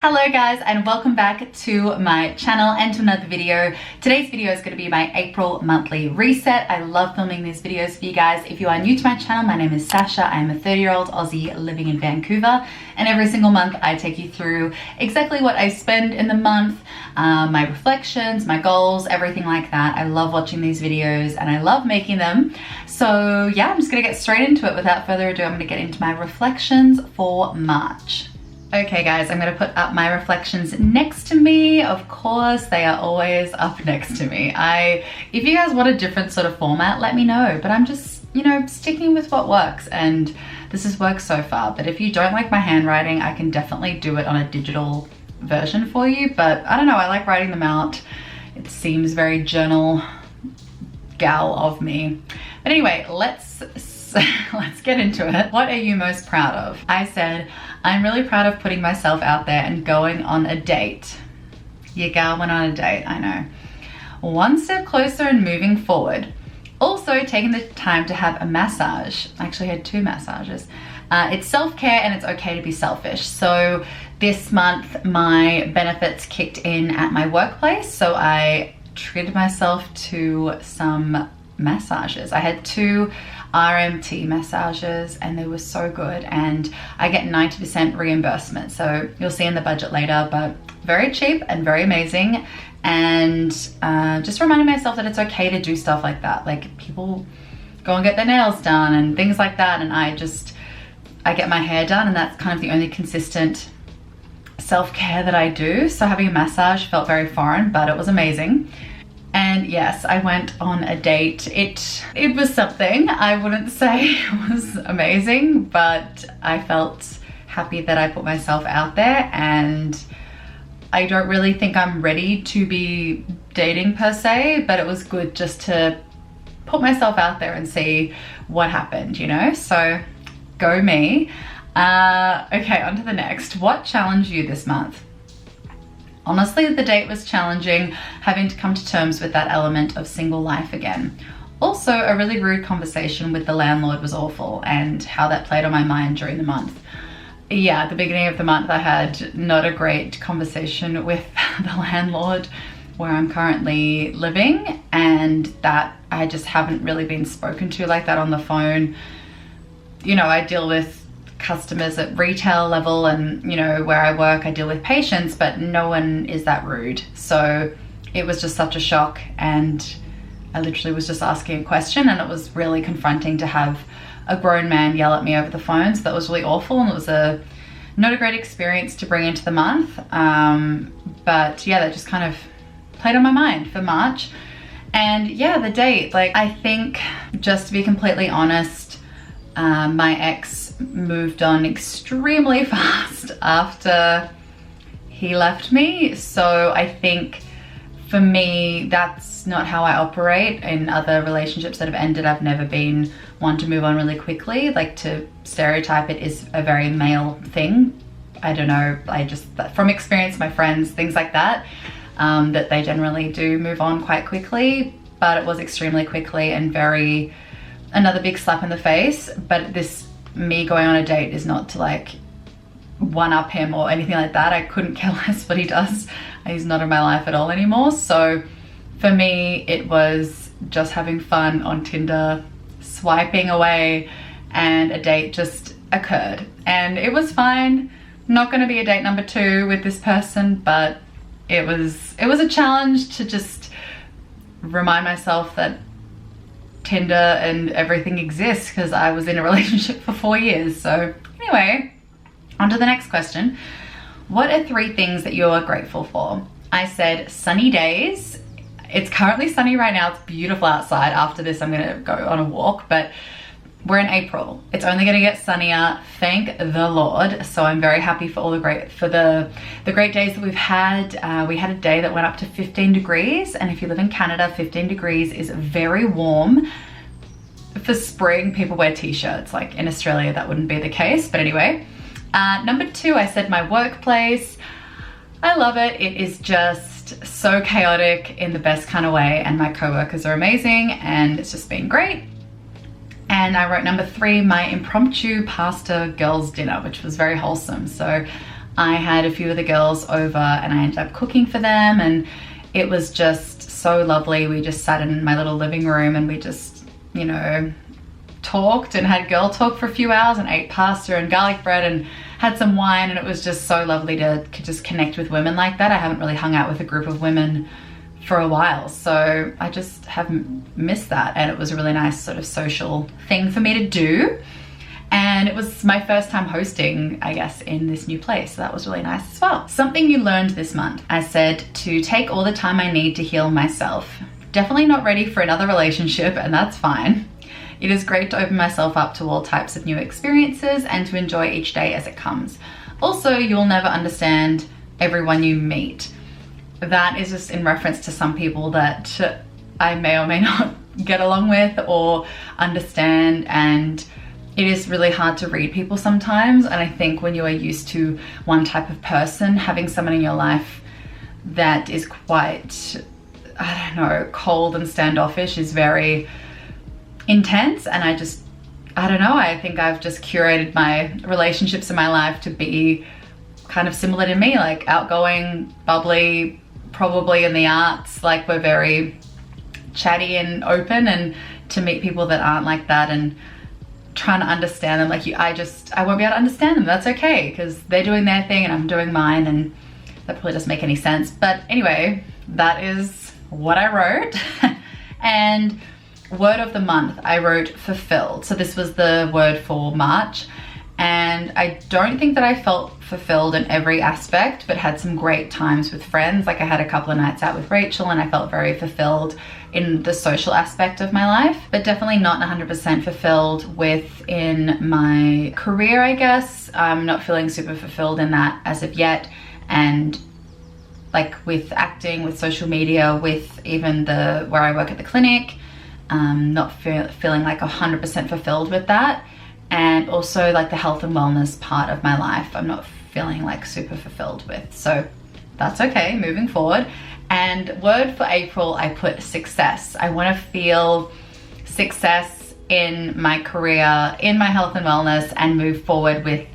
Hello guys, and welcome back to my channel and to another video. Today's video is going to be my April monthly reset. I love filming these videos for you guys. If you are new to my channel, my name is Sasha. I am a 30-year-old Aussie living in Vancouver, and every single month I take you through exactly what I spend in the month, my reflections, my goals, everything like that. I love watching these videos and I love making them. So yeah, I'm just going to get straight into it. Without further ado, I'm going to get into my reflections for March. Okay guys, I'm going to put up my reflections next to me. Of course, they are always up next to me. If you guys want a different sort of format, let me know. But I'm just, sticking with what works, and this has worked so far. But if you don't like my handwriting, I can definitely do it on a digital version for you. But I don't know, I like writing them out. It seems very journal gal of me. But anyway, let's get into it. What are you most proud of? I said, I'm really proud of putting myself out there and going on a date. Your gal went on a date, I know. One step closer and moving forward. Also taking the time to have a massage. I actually had 2 massages. It's self-care and it's okay to be selfish. So this month my benefits kicked in at my workplace. So I treated myself to some massages. I had 2 RMT massages and they were so good, and I get 90% reimbursement, so you'll see in the budget later, but very cheap and very amazing. And just reminding myself that it's okay to do stuff like that. Like, people go and get their nails done and things like that, and I get my hair done, and that's kind of the only consistent self-care that I do. So having a massage felt very foreign, but it was amazing. And yes, I went on a date. It was something. I wouldn't say it was amazing, but I felt happy that I put myself out there, and I don't really think I'm ready to be dating per se, but it was good just to put myself out there and see what happened, So go me. Okay, on to the next. What challenged you this month? Honestly, the date was challenging, having to come to terms with that element of single life again. Also, a really rude conversation with the landlord was awful, and how that played on my mind during the month. Yeah, at the beginning of the month I had not a great conversation with the landlord where I'm currently living, and that I just haven't really been spoken to like that on the phone. I deal with customers at retail level, and where I work I deal with patients, but no one is that rude. So it was just such a shock, and I literally was just asking a question, and it was really confronting to have a grown man yell at me over the phone. So that was really awful, and it was not a great experience to bring into the month. But yeah, that just kind of played on my mind for March. And yeah, the date, I think, just to be completely honest, my ex moved on extremely fast after he left me. So I think for me, that's not how I operate. In other relationships that have ended, I've never been one to move on really quickly. Like, to stereotype it is a very male thing. I don't know, from experience, my friends, things like that, that they generally do move on quite quickly, but it was extremely quickly and another big slap in the face. But me going on a date is not to one up him or anything like that. I couldn't care less what he does. He's not in my life at all anymore. So for me, it was just having fun on Tinder, swiping away, and a date just occurred. And it was fine. Not going to be a date number 2 with this person, but it was a challenge to just remind myself that Tinder and everything exists, because I was in a relationship for 4 years. So anyway, on to the next question. What are 3 things that you are grateful for? I said sunny days. It's currently sunny right now. It's beautiful outside. After this, I'm gonna go on a walk, but we're in April. It's only gonna get sunnier, thank the Lord. So I'm very happy for the great days that we've had. We had a day that went up to 15 degrees, and if you live in Canada, 15 degrees is very warm. For spring, people wear t-shirts. Like, in Australia, that wouldn't be the case, but anyway. Number 2, I said my workplace. I love it. It is just so chaotic in the best kind of way, and my co-workers are amazing, and it's just been great. And I wrote number 3, my impromptu pasta girls dinner, which was very wholesome. So I had a few of the girls over and I ended up cooking for them, and it was just so lovely. We just sat in my little living room and we just, you know, talked and had girl talk for a few hours and ate pasta and garlic bread and had some wine, and it was just so lovely to just connect with women like that. I haven't really hung out with a group of women for a while, so I just have missed that, and it was a really nice sort of social thing for me to do. And it was my first time hosting, I guess, in this new place, so that was really nice as well. Something you learned this month. I said to take all the time I need to heal myself. Definitely not ready for another relationship, and that's fine. It is great to open myself up to all types of new experiences and to enjoy each day as it comes. Also, you'll never understand everyone you meet. That is just in reference to some people that I may or may not get along with or understand, and it is really hard to read people sometimes. And I think when you are used to one type of person, having someone in your life that is quite, I don't know, cold and standoffish is very intense. And I don't know, I think I've just curated my relationships in my life to be kind of similar to me, like outgoing, bubbly, probably in the arts. Like, we're very chatty and open, and to meet people that aren't like that and trying to understand them, like I won't be able to understand them. That's okay, because they're doing their thing and I'm doing mine, and that probably doesn't make any sense. But anyway, that is what I wrote. And word of the month, I wrote fulfilled. So this was the word for March, and I don't think that I felt fulfilled in every aspect, but had some great times with friends. Like, I had a couple of nights out with Rachel and I felt very fulfilled in the social aspect of my life, but definitely not 100% fulfilled within my career, I guess. I'm not feeling super fulfilled in that as of yet. And like with acting, with social media, with even where I work at the clinic, not feeling like 100% fulfilled with that. And also like the health and wellness part of my life, I'm not feeling like super fulfilled with. So that's okay, moving forward. And word for April, I put success. I want to feel success in my career, in my health and wellness, and move forward with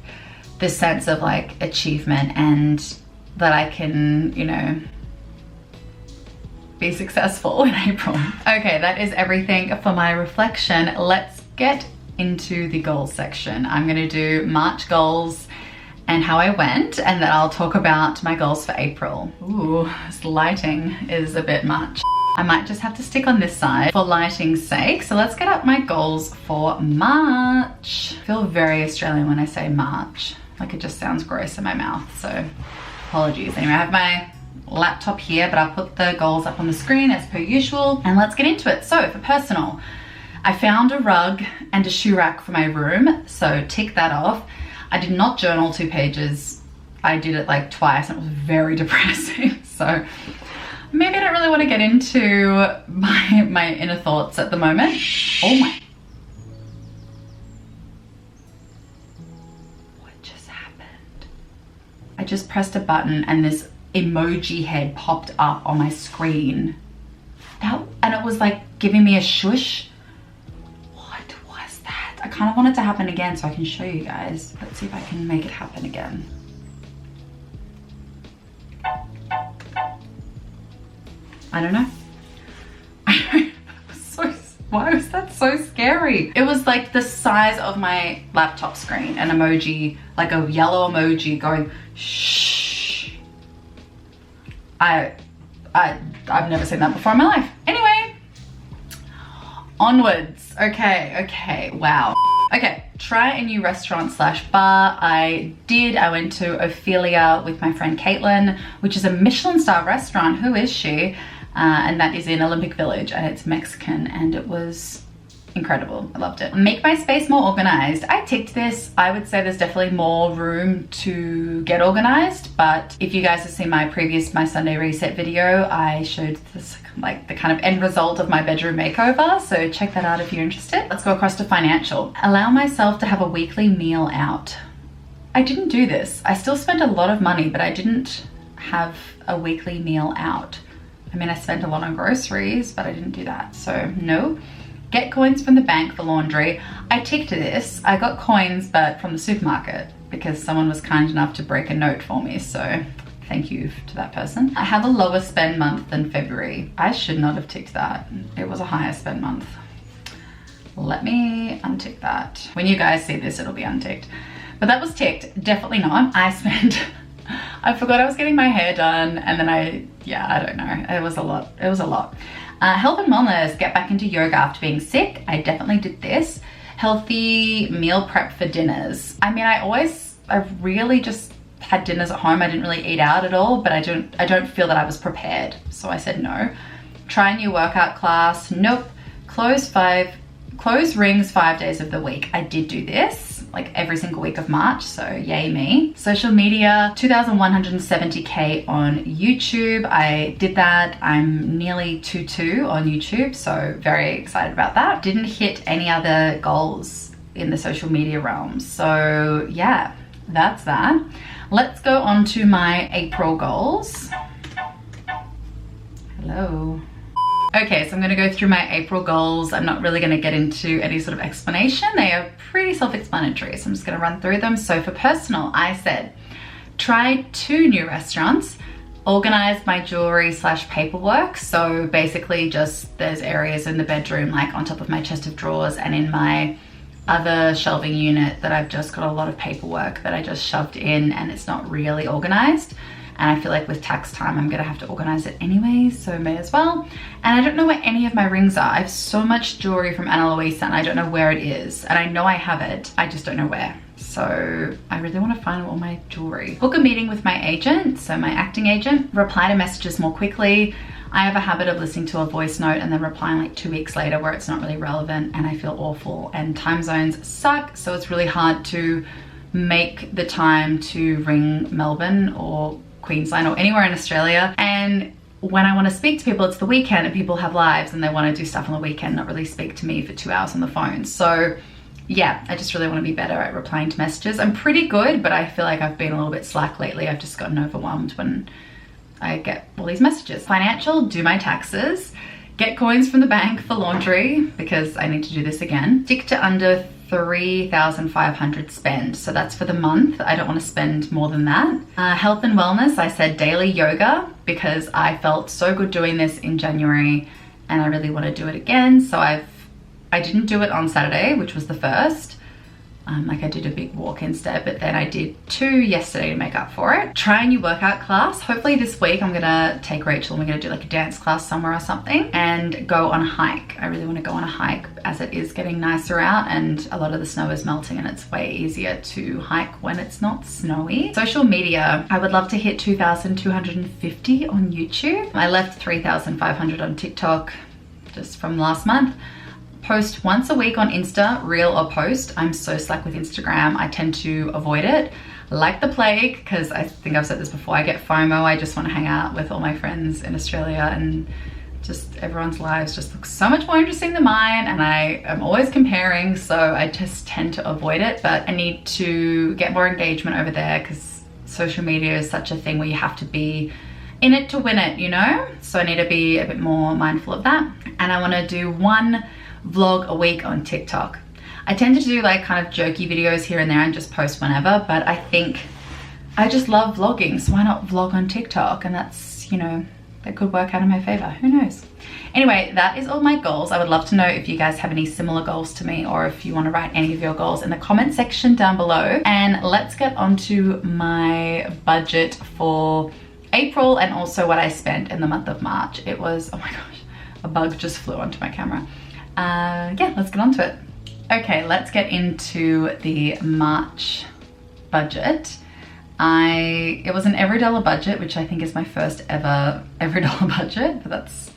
this sense of like achievement, and that I can, you know, be successful in April. Okay, that is everything for my reflection. Let's get into the goals section. I'm going to do March goals and how I went, and then I'll talk about my goals for April. Ooh, this lighting is a bit much. I might just have to stick on this side for lighting's sake. So let's get up my goals for March. I feel very Australian when I say March. Like, it just sounds gross in my mouth, so apologies. Anyway, I have my laptop here, but I'll put the goals up on the screen as per usual, and let's get into it. So for personal, I found a rug and a shoe rack for my room, so tick that off. I did not journal 2 pages. I did it like twice and it was very depressing. So maybe I don't really want to get into my inner thoughts at the moment. Oh my. What just happened? I just pressed a button and this emoji head popped up on my screen. And it was like giving me a shush. I kind of want it to happen again so I can show you guys. Let's see if I can make it happen again. I don't know. Why was that so scary? It was like the size of my laptop screen, an emoji, like a yellow emoji going shh. I've never seen that before in my life. Anyway, onwards. Okay, wow. Okay, try a new restaurant / bar. I went to Ophelia with my friend Caitlin, which is a Michelin star restaurant. Who is she? And that is in Olympic Village, and it's Mexican, and it was incredible. I loved it. Make my space more organized. I ticked this. I would say there's definitely more room to get organized, but if you guys have seen my Sunday reset video, I showed this like the kind of end result of my bedroom makeover, so check that out if you're interested. Let's go across to financial. Allow myself to have a weekly meal out. I didn't do this. I still spent a lot of money, but I didn't have a weekly meal out. I mean, I spent a lot on groceries, but I didn't do that, so no. Get coins from the bank for laundry. I ticked this. I got coins, but from the supermarket. because someone was kind enough to break a note for me, so thank you to that person. I have a lower spend month than February. I should not have ticked that. It was a higher spend month. Let me untick that. When you guys see this, it'll be unticked. But that was ticked, definitely not. I spent, I forgot I was getting my hair done, and then I don't know. It was a lot, it was a lot. Health and wellness, get back into yoga after being sick. I definitely did this. Healthy meal prep for dinners. I mean, I really just had dinners at home. I didn't really eat out at all, but I don't feel that I was prepared. So I said no. Try a new workout class. Nope. Close rings 5 days of the week. I did do this like every single week of March, so yay me. Social media, 2,170K on YouTube. I did that. I'm nearly 2.2 on YouTube, so very excited about that. Didn't hit any other goals in the social media realm. So yeah, that's that. Let's go on to my April goals. Hello. Okay, so I'm gonna go through my April goals. I'm not really gonna get into any sort of explanation. They are pretty self-explanatory, so I'm just gonna run through them. So for personal, I said, try 2 new restaurants, organize my jewelry / paperwork. So basically just there's areas in the bedroom, like on top of my chest of drawers and in my other shelving unit that I've just got a lot of paperwork that I just shoved in and it's not really organized. And I feel like with tax time, I'm gonna have to organize it anyway, so may as well. And I don't know where any of my rings are. I have so much jewelry from Ana Luisa and I don't know where it is. And I know I have it, I just don't know where. So I really wanna find all my jewelry. Book a meeting with my agent, so my acting agent. Reply to messages more quickly. I have a habit of listening to a voice note and then replying like 2 weeks later where it's not really relevant and I feel awful. And time zones suck, so it's really hard to make the time to ring Melbourne or Queensland or anywhere in Australia. And when I want to speak to people, it's the weekend and people have lives and they want to do stuff on the weekend, not really speak to me for 2 hours on the phone. So yeah, I just really want to be better at replying to messages. I'm pretty good, but I feel like I've been a little bit slack lately. I've just gotten overwhelmed when I get all these messages. Financial, do my taxes, get coins from the bank for laundry because I need to do this again. Stick to under 3,500 spend. So that's for the month. I don't want to spend more than that. Health and wellness, I said daily yoga because I felt so good doing this in January and I really want to do it again. So I didn't do it on Saturday, which was the first. Like I did a big walk instead, but then I did 2 yesterday to make up for it. Try a new workout class. Hopefully this week I'm gonna take Rachel and we're gonna do like a dance class somewhere or something and go on a hike. I really wanna go on a hike as it is getting nicer out and a lot of the snow is melting and it's way easier to hike when it's not snowy. Social media, I would love to hit 2,250 on YouTube. I left 3,500 on TikTok just from last month. Post once a week on Insta, reel or post. I'm so slack with Instagram. I tend to avoid it like the plague because I think I've said this before. I get FOMO. I just want to hang out with all my friends in Australia and just everyone's lives just look so much more interesting than mine and I am always comparing, so I just tend to avoid it. But I need to get more engagement over there because social media is such a thing where you have to be in it to win it, you know? So I need to be a bit more mindful of that. And I want to do 1 vlog a week on TikTok. I tend to do like kind of jokey videos here and there and just post whenever, but I think I just love vlogging, so why not vlog on TikTok? And that's, you know, that could work out in my favor, who knows? Anyway, that is all my goals. I would love to know if you guys have any similar goals to me or if you want to write any of your goals in the comment section down below. And let's get onto my budget for April and also what I spent in the month of March. It was, oh my gosh, a bug just flew onto my camera. Yeah, let's get on to it. Okay, let's get into the March budget. It was an every dollar budget, which I think is my first ever every dollar budget, but that's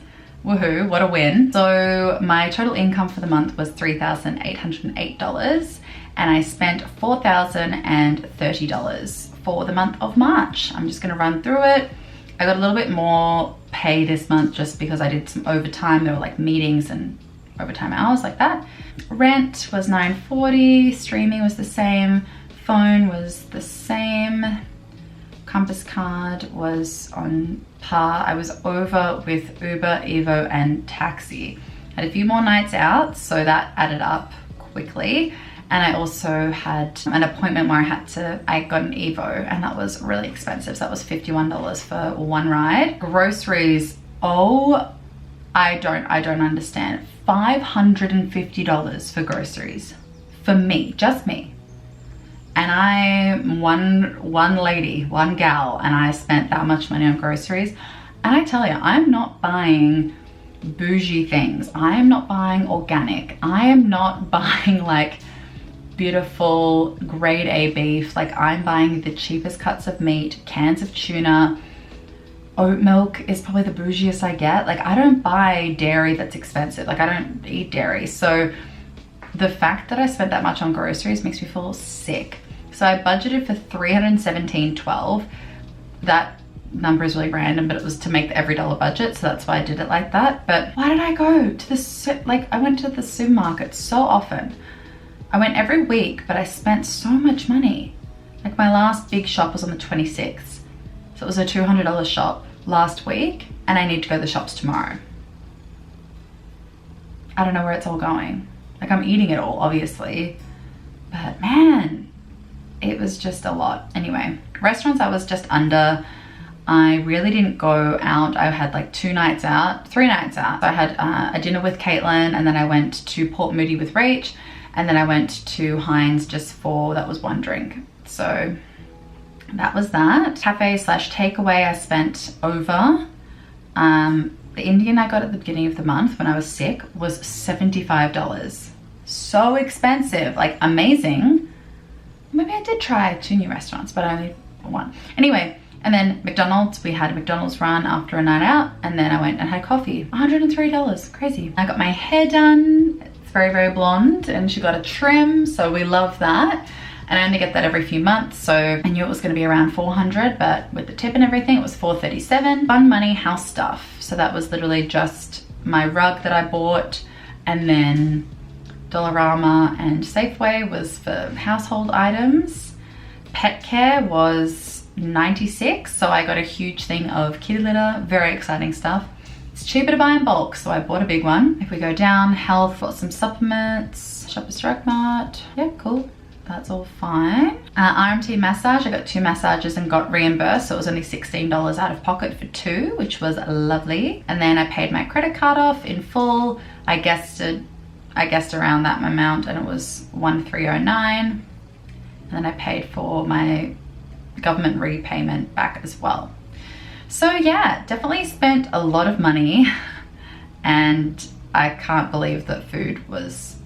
woohoo, what a win. So my total income for the month was $3,808 and I spent $4,030 for the month of March. I'm just gonna run through it. I got a little bit more pay this month just because I did some overtime. There were like meetings and overtime hours like that. Rent was $940, streaming was the same, phone was the same, Compass card was on par. I was over with Uber, Evo and taxi. Had a few more nights out, so that added up quickly. And I also had an appointment where I got an Evo, and that was really expensive. So that was $51 for one ride. Groceries, oh, I don't understand. $550 for groceries for me, just me. And I'm one lady, one gal, and I spent that much money on groceries. And I tell you, I'm not buying bougie things. I am not buying organic. I am not buying like beautiful grade A beef. Like, I'm buying the cheapest cuts of meat, cans of tuna. Oat milk is probably the bougiest I get. Like, I don't buy dairy that's expensive. Like, I don't eat dairy. So the fact that I spent that much on groceries makes me feel sick. So I budgeted for $317.12. That number is really random, but it was to make the every dollar budget, so that's why I did it like that. But why did I go to the I went to the supermarket so often. I went every week, but I spent so much money. Like, my last big shop was on the 26th, so it was a $200 shop last week, and I need to go to the shops tomorrow. I don't know where it's all going. Like, I'm eating it all, obviously, but man, it was just a lot. Anyway, restaurants I was just under. I really didn't go out. I had like 3 nights out. So I had a dinner with Caitlin, and then I went to Port Moody with Rach, and then I went to Heinz just for, that was one drink. So that was that. Cafe / takeaway, I spent over. The Indian I got at the beginning of the month when I was sick was $75. So expensive, like amazing. Maybe I did try 2 new restaurants, but only 1. Anyway, and then McDonald's, we had a McDonald's run after a night out, and then I went and had coffee. $103, crazy. I got my hair done. It's very, very blonde, and she got a trim, so we love that. And I only get that every few months, so I knew it was gonna be around $400, but with the tip and everything, it was $437. Fun money house stuff. So that was literally just my rug that I bought, and then Dollarama and Safeway was for household items. Pet care was $96, so I got a huge thing of kitty litter, very exciting stuff. It's cheaper to buy in bulk, so I bought a big one. If we go down, health, got some supplements, Shoppers Drug Mart, yeah, cool. That's all fine. RMT massage, I got 2 massages and got reimbursed, so it was only $16 out of pocket for 2, which was lovely. And then I paid my credit card off in full. I guessed around that amount, and it was $1,309. And then I paid for my government repayment back as well. So yeah, definitely spent a lot of money, and I can't believe that food was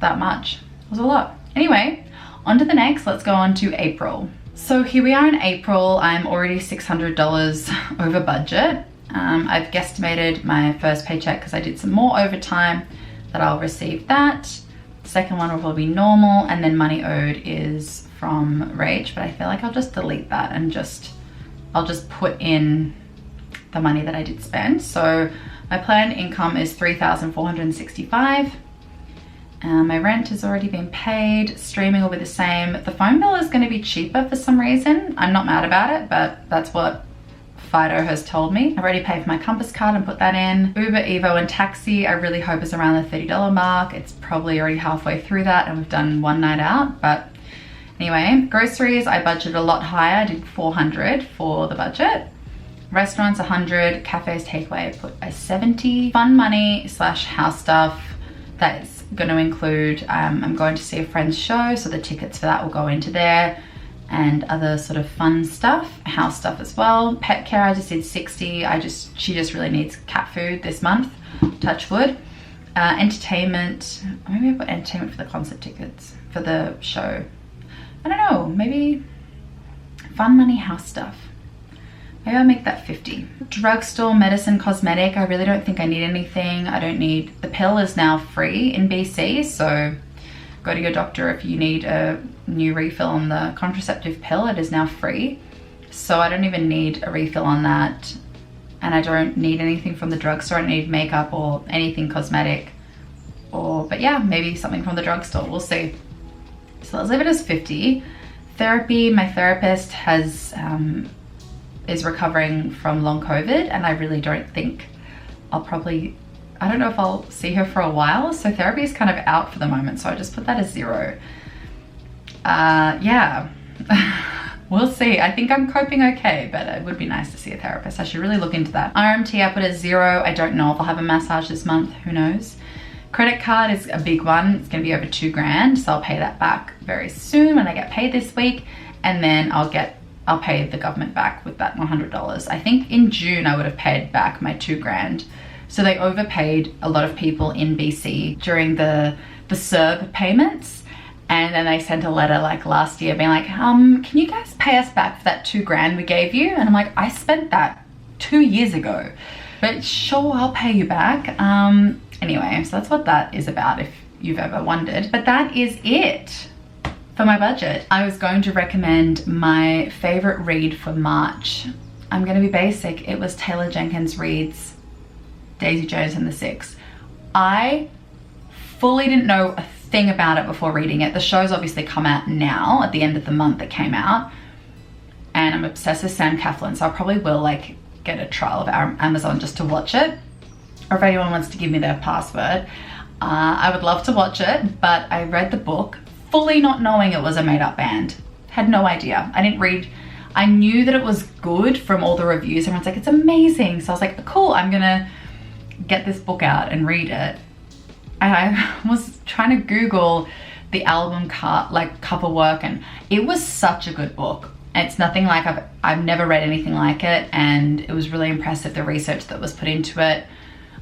that much. It was a lot. Anyway, on to the next. Let's go on to April. So here we are in April. I'm already $600 over budget. I've guesstimated my first paycheck because I did some more overtime, that I'll receive that. The second one will probably be normal, and then money owed is from Rach, but I feel like I'll just delete that and I'll just put in the money that I did spend. So my planned income is $3,465. My rent has already been paid. Streaming will be the same. The phone bill is going to be cheaper for some reason. I'm not mad about it, but that's what Fido has told me. I've already paid for my Compass card and put that in. Uber, Evo, and taxi, I really hope is around the $30 mark. It's probably already halfway through that, and we've done 1 night out. But anyway, groceries, I budgeted a lot higher. I did $400 for the budget. Restaurants, $100. Cafes, takeaway, I put a $70. Fun money / house stuff, that's going to include, I'm going to see a friend's show, so the tickets for that will go into there, and other sort of fun stuff, house stuff as well. Pet care, I just did $60. She just really needs cat food this month, touch wood. Entertainment, maybe I put entertainment for the concert tickets for the show. I don't know, maybe fun money house stuff. Maybe I'll make that 50. Drugstore, medicine, cosmetic, I really don't think I need anything. I don't need, the pill is now free in BC, so go to your doctor if you need a new refill on the contraceptive pill. It is now free, so I don't even need a refill on that, and I don't need anything from the drugstore. I don't need makeup or anything cosmetic, but yeah, maybe something from the drugstore, we'll see. So let's leave it as 50. Therapy, my therapist is recovering from long COVID, and I really don't think I'll probably I don't know if I'll see her for a while. So therapy is kind of out for the moment. So I just put that as 0. Yeah, we'll see. I think I'm coping okay, but it would be nice to see a therapist. I should really look into that. RMT I put as 0. I don't know if I'll have a massage this month. Who knows? Credit card is a big one. It's gonna be over 2 grand. So I'll pay that back very soon when I get paid this week. And then I'll pay the government back with that $100. I think in June I would have paid back my 2 grand. So they overpaid a lot of people in BC during the CERB payments. And then they sent a letter like last year being like, can you guys pay us back for that 2 grand we gave you? And I'm like, I spent that 2 years ago, but sure, I'll pay you back. Anyway, so that's what that is about if you've ever wondered. But that is it for my budget. I was going to recommend my favorite read for March. I'm gonna be basic. It was Taylor Jenkins Reid's Daisy Jones and the Six. I fully didn't know a thing about it before reading it. The show's obviously come out now at the end of the month it came out. And I'm obsessed with Sam Claflin, so I probably will like get a trial of Amazon just to watch it. Or if anyone wants to give me their password, I would love to watch it, but I read the book fully not knowing it was a made-up band. Had no idea. I knew that it was good from all the reviews. Everyone's like, it's amazing. So I was like, cool, I'm gonna get this book out and read it. And I was trying to Google the album cover work, and it was such a good book. It's nothing like I've never read anything like it, and it was really impressive, the research that was put into it.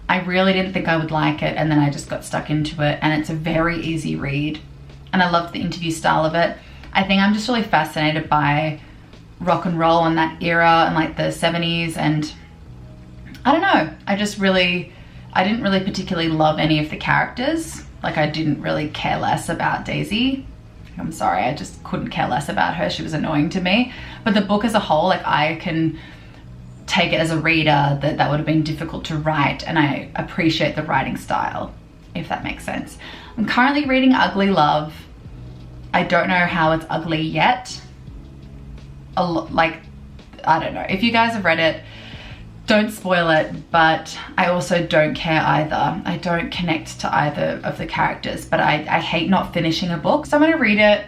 I really didn't think I would like it, and then I just got stuck into it, and it's a very easy read. And I loved the interview style of it. I think I'm just really fascinated by rock and roll in that era and like the 70s, and I don't know, I didn't really particularly love any of the characters. Like I didn't really care less about Daisy. I'm sorry, I just couldn't care less about her. She was annoying to me. But the book as a whole, like I can take it as a reader that would have been difficult to write, and I appreciate the writing style, if that makes sense. I'm currently reading Ugly Love. I don't know how it's ugly yet. Like, I don't know. If you guys have read it, don't spoil it, but I also don't care either. I don't connect to either of the characters, but I hate not finishing a book. So I'm gonna read it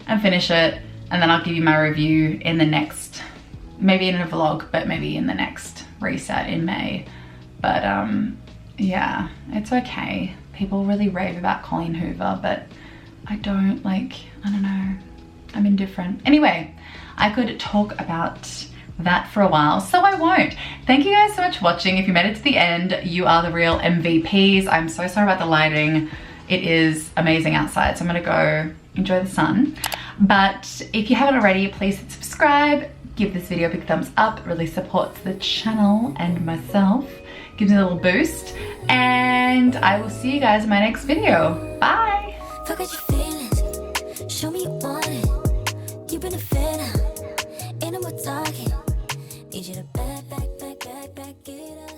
and finish it, and then I'll give you my review in the next, maybe in a vlog, but maybe in the next reset in May. But yeah, it's okay. People really rave about Colleen Hoover, but I don't like, I don't know, I'm indifferent. Anyway, I could talk about that for a while, so I won't. Thank you guys so much for watching. If you made it to the end, you are the real MVPs. I'm so sorry about the lighting. It is amazing outside, so I'm gonna go enjoy the sun. But if you haven't already, please hit subscribe, give this video a big thumbs up. It really supports the channel and myself, gives me a little boost, and I will see you guys in my next video. Bye. Forget your feelings, show me you want it. You've been a fan, ain't no more talking. Need you to back it up.